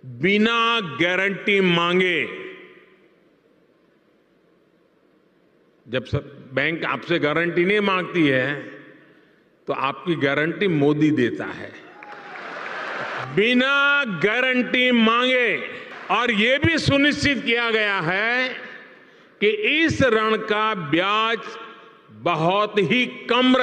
बिना गारंटी मांगे जब बैंक आपसे गारंटी नहीं मांगती है तो आपकी गारंटी मोदी देता है। बिना गारंटी मांगे। और यह भी सुनिश्चित किया गया है कि इस ऋण का ब्याज बहुत ही कम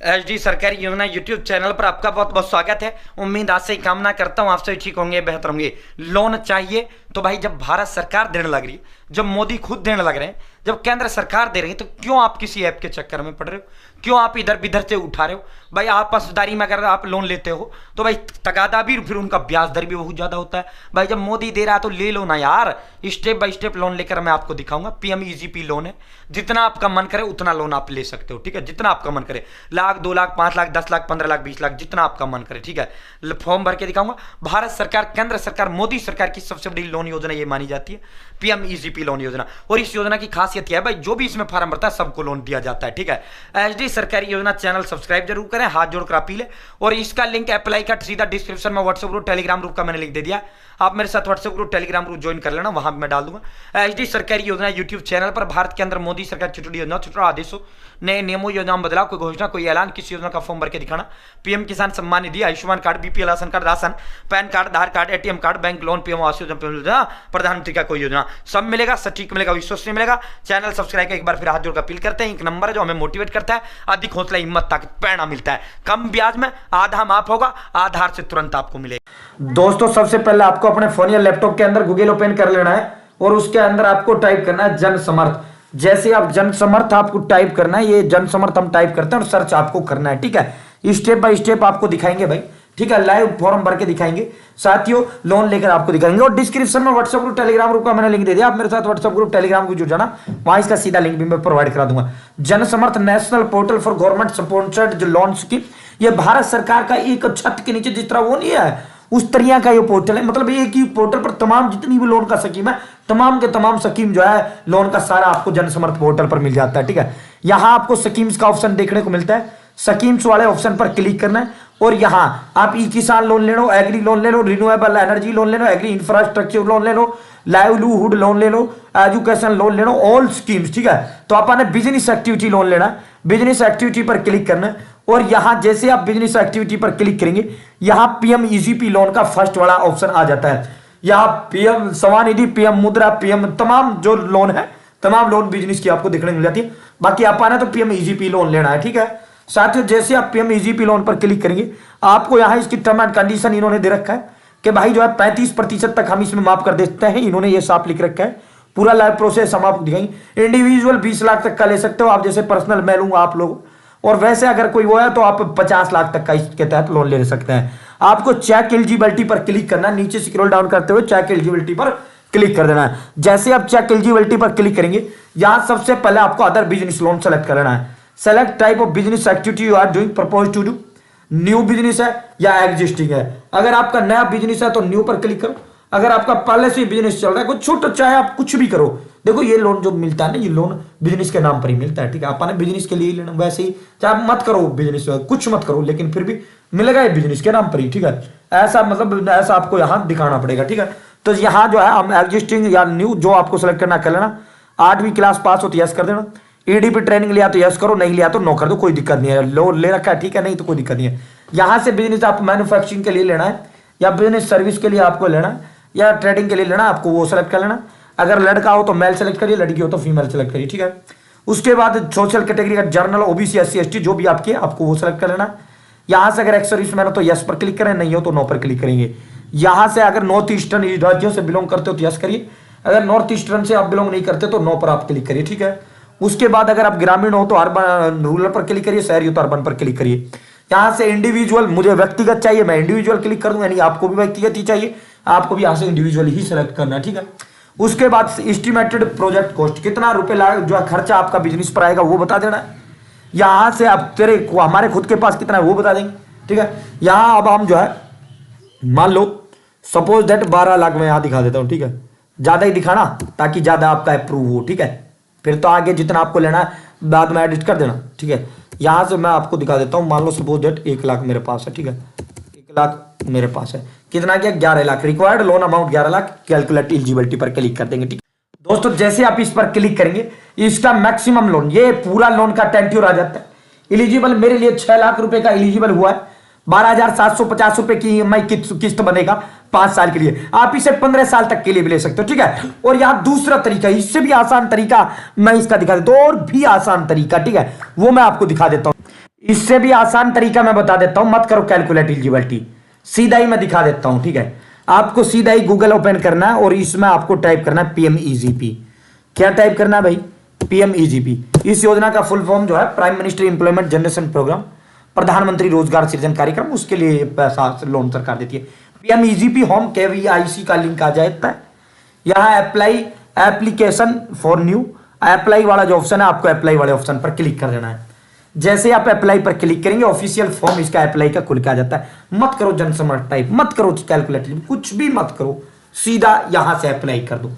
एचडी सरकारी योजना यूट्यूब चैनल पर आपका बहुत बहुत स्वागत है। उम्मीद आज से ही कामना करता हूं आप सभी ठीक होंगे, बेहतर होंगे। लोन चाहिए तो भाई जब भारत सरकार देने लग रही है, जब मोदी खुद देने लग रहे हैं, जब केंद्र सरकार दे रही है, तो क्यों आप किसी ऐप के चक्कर में पड़ रहे हो? क्यों आप इधर बिधर से उठा रहे हो? भाई आपसदारी में अगर आप लोन लेते हो तो भाई तकादा भी, फिर उनका ब्याज दर भी बहुत ज्यादा होता है। भाई जब मोदी दे रहा है तो ले लो ना यार। स्टेप बाय स्टेप लोन लेकर मैं आपको दिखाऊंगा। पीएम ईजीपी लोन है, जितना आपका मन करे उतना लोन आप ले सकते हो, ठीक है? जितना आपका मन करे, लाख, 2 लाख, 5 लाख, 10 लाख, 15 लाख, 20 लाख, जितना आपका मन करे, ठीक है? फॉर्म भर के दिखाऊंगा। भारत सरकार, केंद्र सरकार, मोदी सरकार की सबसे बड़ी लोन योजना ये मानी जाती है, पीएम ईजीपी लोन योजना। और इस योजना की खासियत क्या है भाई? जो भी इसमें फॉर्म भरता है सबको लोन दिया जाता है, ठीक है? एचडी सरकारी योजना चैनल सब्सक्राइब जरूर करें, हाथ जोड़कर अपील है। और इसका लिंक अप्लाई का सीधा डिस्क्रिप्शन में व्हाट्सएप ग्रुप, टेलीग्राम ग्रुप का मैंने लिंक दे दिया। आप मेरे साथ WhatsApp group, Telegram group join कर लेना, वहां मैं डाल दूंगा। एचडी सरकारी योजना यूट्यूब चैनल पर भारत के अंदर मोदी सरकार छोटी योजना, छोटा आदेशों, नए नियमों, योजना में बदलाव, कोई घोषणा, कोई ऐलान, किसी योजना का फॉर्म भर के दिखाना। PM Kisan Samman Nidhi, Ayushman card, BPL ration card, ration, PAN card, Aadhaar card, ATM card, bank loan, PM Awas Yojana, प्रधानमंत्री का कोई योजना, सब मिलेगा, सटीक मिलेगा, विश्वसनीय मिलेगा। चैनल सब्सक्राइब का एक बार फिर हाथ जोड़कर अपील करते हैं। एक नंबर है जो हमें मोटिवेट करता है, अधिक हौसला, हिम्मत, ताकत, प्रेरणा मिलता है। कम ब्याज में आधा माफ होगा, आधार से तुरंत आपको मिलेगा। दोस्तों सबसे पहले आपको अपने फोन या लैपटॉप के अंदर गूगल ओपन कर लेना है और उसके अंदर आपको टाइप करना है जन समर्थ। जैसे आप जन समर्थ आपको टाइप करना है, ये जन समर्थ हम टाइप करते हैं और सर्च आपको करना है, ठीक है? स्टेप बाय स्टेप आपको दिखाएंगे भाई, ठीक है? लाइव फॉर्म भर के दिखाएंगे, साथियों लोन लेकर आपको दिखाएंगे। और डिस्क्रिप्शन में व्हाट्सएप ग्रुप, टेलीग्राम ग्रुप का मैंने लिंक दे दिया। आप मेरे साथ व्हाट्सएप ग्रुप, टेलीग्राम ग्रुप जुड़ जाना, वहां इसका सीधा लिंक भी मैं प्रोवाइड करा दूंगा। Jan Samarth national portal for government sponsored जो लोन स्कीम, ये भारत सरकार का एक छत के नीचे जिस तरह वो नहीं है उस तरह का ये पोर्टल है। मतलब एक ही पोर्टल पर तमाम जितनी भी लोन का स्कीम है, तमाम के तमाम स्कीम जो है लोन का सारा आपको जन समर्थ पोर्टल पर मिल जाता है, ठीक है? यहां आपको स्कीम्स का ऑप्शन देखने को मिलता है। स्कीम्स वाले ऑप्शन पर क्लिक करना है और यहां आप ई किसान लोन ले लो, एग्री लोन ले लो, रिन्यूएबल एनर्जी लोन ले लो, एग्री इंफ्रास्ट्रक्चर लोन ले लो, लाइवलीहुड लोन ले लो, एजुकेशन लोन ले लो, ऑल स्कीम्स, ठीक है? तो आपने बिजनेस एक्टिविटी लोन लेना है, बिजनेस एक्टिविटी पर क्लिक करना है और यहां जैसे आप बिजनेस एक्टिविटी पर क्लिक करेंगे, यहां पीएम ईजीपी लोन का फर्स्ट वाला ऑप्शन आ जाता है। यहां पीएम सम्मान निधि, पीएम मुद्रा, पीएम तमाम जो लोन है, तमाम लोन बिजनेस की आपको देखने मिल जाती है। बाकी आप आना तो पीएम ईजीपी लोन लेना है, ठीक है? साथियों जैसे आप पीएम ईजीपी लोन पर क्लिक करेंगे, आपको यहां इसकी टर्म एंड कंडीशन इन्होंने दे रखा है कि भाई जो है 35% तक हम इसमें माफ कर देते हैं। इन्होंने ये साफ लिख रखा है। पूरा लाइव प्रोसेस हम आपको दिखाएंगे। इंडिविजुअल 20 लाख तक का ले सकते हो आप, जैसे पर्सनल मैं लूंगा आप लोग, और वैसे अगर कोई वो है तो आप 50 लाख तक का इसके तहत लोन ले सकते हैं। आपको चेक एलिजिबिलिटी पर क्लिक करना है, नीचे स्क्रॉल डाउन करते हुए चेक एलिजिबिलिटी पर क्लिक कर देना है। जैसे आप चेक एलिजिबिलिटी पर क्लिक करेंगे, यहां सबसे पहले आपको अदर बिजनेस लोन सेलेक्ट कर लेना है। Select type of business activity you are doing, propose to do, new business है या एग्जिस्टिंग है। अगर आपका नया बिजनेस है तो न्यू पर क्लिक करो। अगर आपका पहले से बिजनेस चल रहा है, कुछ छोटा चाहे आप कुछ भी करो, देखो ये लोन जो मिलता है ना, ये लोन बिजनेस के नाम पर ही मिलता है, ठीक है? आपने बिजनेस के लिए लेना, वैसे ही चाहे आप मत करो बिजनेस, कुछ मत करो, लेकिन फिर भी मिलेगा ये बिजनेस के नाम पर ही, ठीक है? ऐसा मतलब ऐसा आपको यहाँ दिखाना पड़ेगा, ठीक है? तो यहाँ जो है हम एग्जिस्टिंग या न्यू जो आपको सेलेक्ट करना कर लेना। 8वीं क्लास पास हो तो यस कर देना। ईडीपी ट्रेनिंग लिया तो यस करो, नहीं लिया तो नो कर दो, कोई दिक्कत नहीं है। लोन ले रखा है, ठीक है? नहीं तो कोई दिक्कत नहीं है। यहां से बिजनेस आप मैन्युफैक्चरिंग के लिए लेना है या बिजनेस सर्विस के लिए आपको लेना है या ट्रेडिंग के लिए लेना, आपको वो सेलेक्ट कर लेना। अगर लड़का हो तो मेल सेलेक्ट करिए, लड़की हो तो फीमेल सेलेक्ट करिए, ठीक है? उसके बाद सोशल कैटेगरी का जर्नल, ओबीसी, एससी, एसटी जो भी आपके, आपको वो सेलेक्ट कर लेना। यहां से अगर एक्स सर्विसमैन हो तो यस पर क्लिक करें, नहीं हो तो नो पर क्लिक करेंगे। यहां से अगर नॉर्थ ईस्टर्न राज्यों से बिलोंग करते हो तो यस करिए, अगर नॉर्थ ईस्टर्न से आप बिलोंग नहीं करते तो नो पर आप क्लिक करिए, ठीक है? उसके बाद अगर आप ग्रामीण हो तो अर्बन, रूरल पर क्लिक करिए, शहरी हो तो अर्बन पर क्लिक करिए। यहां से इंडिविजुअल, मुझे व्यक्तिगत चाहिए, मैं इंडिविजुअल क्लिक कर दूंगा, यानी आपको भी व्यक्तिगत ही चाहिए, आपको भी यहां से इंडिविजुअल ही सेलेक्ट करना है, ठीक है? उसके बाद एस्टिमेटेड प्रोजेक्ट कॉस्ट, कितना रुपए जो है खर्चा आपका बिजनेस पर आएगा वो बता देना है। यहां से आप तेरे हमारे खुद के पास कितना है वो बता देंगे, ठीक है? यहां अब हम जो है मान लो सपोज दैट 12 लाख में यहां दिखा देता हूं, ठीक है? ज्यादा ही दिखाना ताकि ज्यादा आपका अप्रूव हो, ठीक है? फिर तो आगे जितना आपको लेना है बाद में एडिट कर देना, ठीक है? यहां से मैं आपको दिखा देता हूं, मान लो सपोज दैट 1 लाख मेरे पास है, ठीक है? 1 लाख मेरे पास है, कितना क्या 11 lakh, required loan amount 11 lakh, calculate eligibility पर क्लिक कर देंगे। ठीक दोस्तों, जैसे आप इस पर क्लिक करेंगे इसका मैक्सिमम लोन, ये पूरा लोन का टेन्योर आ जाता है। एलिजिबल मेरे लिए 6 लाख रुपए का एलिजिबल हुआ है, 12,750 रुपए की ईएमआई किस्त बनेगा 5 साल के लिए। आप इसे 15 साल तक के लिए भी ले सकते हो। ठीक है, और यहां दूसरा तरीका, इससे भी आसान तरीका मैं इसका दिखा देता हूं, और भी आसान तरीका, ठीक है, वो मैं आपको दिखा देता हूं। इससे भी आसान तरीका मैं बता देता हूं, मत करो कैलकुलेट एलिजिबिलिटी, सीधा ही मैं दिखा देता हूं। ठीक है, आपको सीधा ही गूगल ओपन करना है और इसमें आपको टाइप करना है PMEGP। क्या टाइप करना है भाई? PMEGP। इस योजना का फुल फॉर्म जो है prime minister employment generation programme, प्रधानमंत्री रोजगार सृजन कार्यक्रम, उसके लिए पैसा लोन सरकार देती है। PMEGP होम KVIC का लिंक आ जाता है। यहाँ apply application for new, apply वाला जो ऑप्शन है आपको अप्लाई वाले ऑप्शन पर क्लिक कर देना है। जैसे आप अप्लाई पर क्लिक करेंगे ऑफिशियल फॉर्म इसका अप्लाई का खुल के आ जाता है। मत करो जनसमर्थ टाइप, मत करो कैलकुलेटर, कुछ भी मत करो, सीधा यहां से अप्लाई कर दो,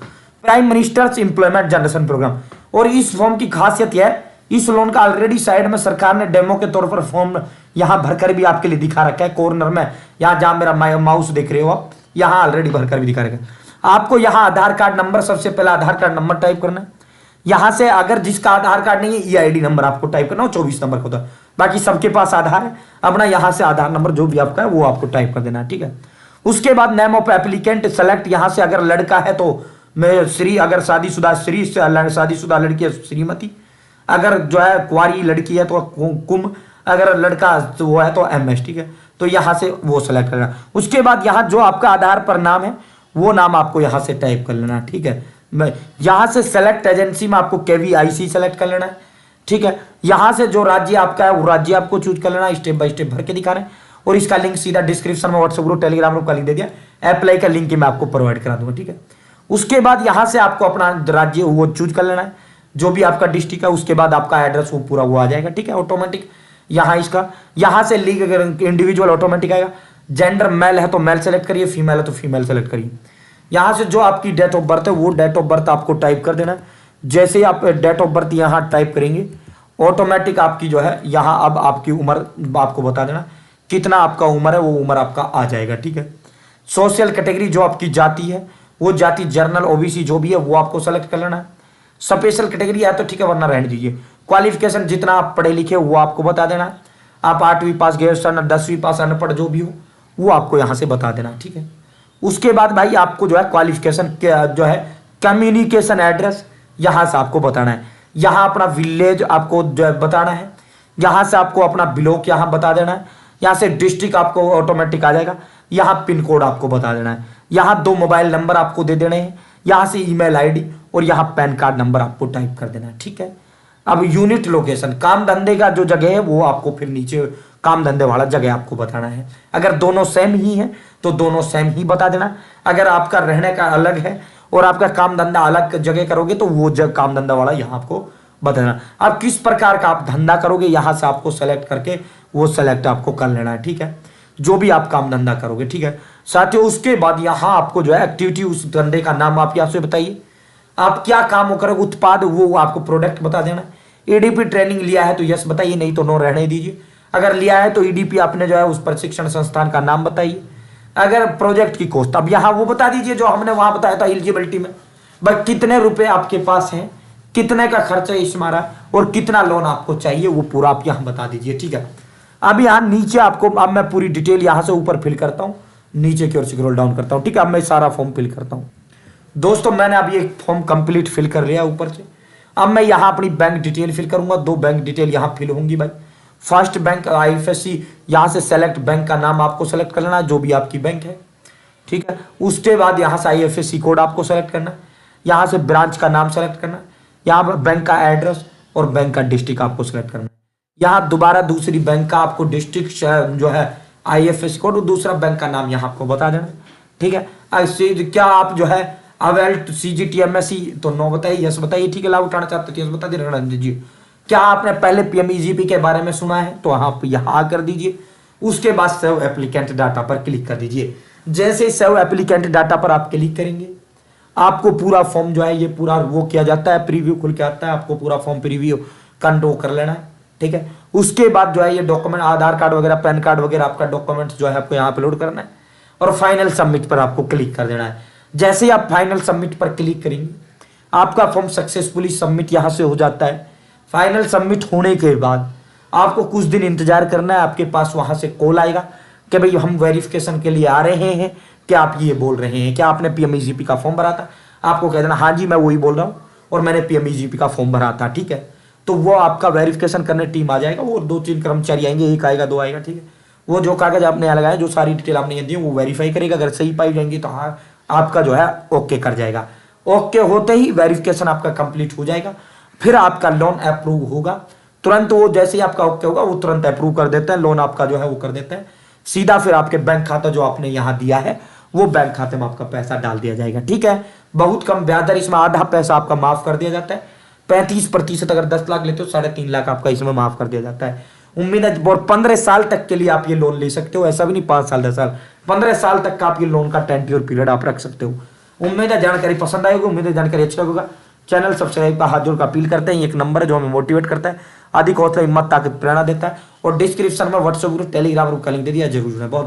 prime minister's employment generation programme. और इस फॉर्म की खासियत यह है, इस लोन का ऑलरेडी साइड में सरकार ने डेमो के तौर पर फॉर्म यहां भरकर भी आपके लिए दिखा रखा है, कॉर्नर में, यहां जहां मेरा माउस देख रहे हो आप, यहां ऑलरेडी भरकर भी दिखा रखा है। आपको यहां आधार कार्ड नंबर, सबसे पहला आधार कार्ड नंबर टाइप करना है। यहां से अगर जिसका आधार कार्ड नहीं है EID नंबर आपको टाइप करना हो, 24 नंबर होता है, बाकी सबके पास आधार है, अपना यहां से आधार नंबर जो भी आपका है वो आपको टाइप कर देना है। ठीक है, उसके बाद नेम ऑफ एप्लीकेंट सेलेक्ट, यहां से अगर लड़का है तो मैं श्री, अगर शादीशुदा श्री, शादीशुदा लड़की है श्रीमती, अगर जो है कुंवारी लड़की है तो कुम, अगर लड़का तो वो है तो MS। ठीक है, तो यहां से वो सेलेक्ट करना। उसके बाद यहां जो आपका आधार पर नाम है वो नाम आपको यहां से टाइप कर लेना। ठीक है, यहां से सेलेक्ट एजेंसी में आपको KVIC सेलेक्ट कर लेना है। ठीक है, यहां से जो राज्य आपका है वो राज्य आपको चूज कर लेना, स्टेप बाय स्टेप भर के दिखा रहे हैं। और इसका लिंक सीधा डिस्क्रिप्शन में व्हाट्सएप ग्रुप टेलीग्राम ग्रुप का लिंक दे दिया, अप्लाई का लिंक मैं आपको प्रोवाइड करा दूंगा। ठीक है, उसके बाद यहां से आपको अपना राज्य वो चूज कर लेना है, जो भी आपका डिस्ट्रिक्ट है, उसके बाद आपका एड्रेस वो पूरा वो आ जाएगा। ठीक है, ऑटोमेटिक यहाँ इसका, यहां से लीग अगर इंडिविजुअल ऑटोमेटिक आएगा। जेंडर मेल है तो मेल सेलेक्ट करिए, फीमेल है तो फीमेल सेलेक्ट करिए। यहां से जो आपकी डेट ऑफ बर्थ है वो डेट ऑफ बर्थ आपको टाइप कर देना है। जैसे ही आप डेट ऑफ बर्थ यहां टाइप करेंगे ऑटोमेटिक आपकी जो है यहां अब आपकी उम्र आपको बता देना, कितना आपका उम्र है वो उम्र आपका आ जाएगा। ठीक है, सोशल कैटेगरी जो आपकी जाति है वो जाति जनरल OBC जो भी है वो आपको सेलेक्ट कर लेना है। स्पेशल कैटेगरी है तो ठीक है, वरना रहने दीजिए। क्वालिफिकेशन जितना आप पढ़े लिखे वो आपको बता देना है, आप 8वीं पास, ग्रेजुएशन, 10वीं पास, अनपढ़ जो भी हो वो आपको यहां से बता देना। ठीक है, उसके बाद भाई आपको जो है क्वालिफिकेशन जो है कम्युनिकेशन एड्रेस यहां से आपको बताना है। यहां अपना विलेज आपको जो है बताना है, यहां से आपको अपना ब्लॉक यहां बता देना है, यहां से डिस्ट्रिक्ट आपको ऑटोमेटिक आ जाएगा, यहां पिन कोड आपको बता देना है, यहां 2 मोबाइल नंबर आपको दे देने हैं, यहां से ईमेल ID और यहां पैन कार्ड नंबर आपको टाइप कर देना है। ठीक है, अब यूनिट लोकेशन, काम धंधे का जो जगह है वो आपको फिर नीचे काम धंधे वाला जगह आपको बताना है। अगर दोनों सेम ही है तो दोनों सेम ही बता देना। अगर आपका रहने का अलग है और आपका काम धंधा अलग जगह करोगे तो वो जगह काम धंधा वाला यहाँ आपको बताना। अब किस प्रकार का आप धंधा करोगे यहाँ से आपको सेलेक्ट करके वो सेलेक्ट आपको कर लेना है। ठीक है, जो भी आप काम धंधा करोगे। ठीक है साथियों, उसके बाद यहाँ आपको जो है एक्टिविटी, उस धंधे का नाम आप यहाँ से बताइए, आप क्या काम करोगे, उत्पाद वो आपको प्रोडक्ट बता देना। EDP ट्रेनिंग लिया है तो यस बताइए, नहीं तो नो रहने दीजिए। अगर लिया है तो EDP आपने जो है उस प्रशिक्षण संस्थान का नाम बताइए। अगर प्रोजेक्ट की कॉस्ट, अब यहाँ वो बता दीजिए जो हमने वहां बताया था एलिजिबिलिटी में, बट कितने रुपए आपके पास हैं, कितने का खर्चा इस मारा और कितना लोन आपको चाहिए वो पूरा आप यहाँ बता दीजिए। ठीक है, अब यहाँ नीचे आपको, अब मैं पूरी डिटेल यहाँ से ऊपर फिल करता हूँ, नीचे की ओर स्क्रॉल डाउन करता हूँ। ठीक है, अब मैं सारा फॉर्म फिल करता हूँ। दोस्तों मैंने अभी एक फॉर्म कंप्लीट फिल कर लिया ऊपर से। अब मैं यहाँ अपनी बैंक डिटेल फिल करूंगा, 2 बैंक डिटेल यहाँ फिल होंगी भाई। फर्स्ट बैंक IFSC, यहाँ से सेलेक्ट बैंक का नाम आपको सेलेक्ट करना है जो भी आपकी बैंक है। ठीक है, उसके बाद यहाँ से IFSC कोड आपको सेलेक्ट करना है, यहाँ से ब्रांच का नाम सेलेक्ट करना है, यहाँ पर बैंक का एड्रेस और बैंक का डिस्ट्रिक्ट आपको सेलेक्ट करना है। यहाँ दोबारा दूसरी बैंक का आपको डिस्ट्रिक्ट जो है IFSC कोड और दूसरा बैंक का नाम यहाँ आपको बता देना। ठीक है, ऐसे क्या आप जो है अवेल CGT MSc तो नो बताइए, यस बताइए। ठीक है, लाभ उठाना चाहते थे यस बता दीजिए। क्या आपने पहले PMEGP के बारे में सुना है तो आप यहाँ कर दीजिए। उसके बाद सेव एप्लीकेंट डाटा पर क्लिक कर दीजिए। जैसे सेव एप्लीकेंट डाटा पर आप क्लिक करेंगे आपको पूरा फॉर्म जो है ये पूरा वो किया जाता है, प्रीव्यू खुल के आता है, आपको पूरा फॉर्म प्रीव्यू कंट्रोल कर लेना है। ठीक है, उसके बाद जो है ये डॉक्यूमेंट आधार कार्ड वगैरह पैन कार्ड वगैरह आपका डॉक्यूमेंट जो है आपको यहाँ अपलोड करना है और फाइनल सबमिट पर आपको क्लिक कर देना है। जैसे ही आप फाइनल सबमिट पर क्लिक करेंगे आपका फॉर्म सक्सेसफुली सबमिट यहाँ से हो जाता है। फाइनल सबमिट होने के बाद आपको कुछ दिन इंतजार करना है, आपके पास वहां से कॉल आएगा कि भाई हम वेरिफिकेशन के लिए आ रहे हैं, क्या आप ये बोल रहे हैं क्या आपने पीएमईजीपी का फॉर्म भरा था? आपको कह देना हाँ जी मैं वही बोल रहा हूँ और मैंने पीएमईजीपी का फॉर्म भरा था, ठीक है। तो वो आपका वेरिफिकेशन करने टीम आ जाएगा, वो 2-3 कर्मचारी आएंगे, एक आएगा 2 आएगा, ठीक है। वो जो कागज आपने यहाँ लगाया, जो सारी डिटेल आपने ये दी वो वेरीफाई करेगा, अगर सही पाई जाएंगी तो हाँ आपका जो है ओके कर जाएगा। ओके होते ही वेरिफिकेशन आपका कंप्लीट हो जाएगा, फिर आपका लोन अप्रूव होगा तुरंत। वो जैसे ही आपका ओके होगा वो तुरंत अप्रूव कर देते हैं, लोन आपका जो है वो कर देते हैं सीधा। फिर आपके बैंक खाता जो आपने यहाँ दिया है वो बैंक खाते में आपका पैसा डाल दिया जाएगा, ठीक है। बहुत कम ब्याज दर, इसमें आधा पैसा आपका माफ कर दिया जाता है। 35% अगर 10 लाख लेते हो 3.5 लाख आपका इसमें माफ कर दिया जाता है। उम्मीद है और 15 साल तक के लिए आप ये लोन ले सकते हो, ऐसा भी नहीं 5 साल 10 साल, 15 साल तक का आप ये लोन का टेन्योर पीरियड आप रख सकते हो। उम्मीद है जानकारी पसंद आएगी, उम्मीद है जानकारी अच्छा लगेगा। चैनल सब्सक्राइब का हाथ जोड़ कर अपील करते हैं, एक नंबर है जो हमें मोटिवेट करता है, अधिक हौसला हिम्मत ताकत प्रेरणा देता है। और डिस्क्रिप्शन में व्हाट्सएप ग्रुप टेलीग्राम ग्रुप का लिंक दे दिया, जरूर है। बहुत बहुत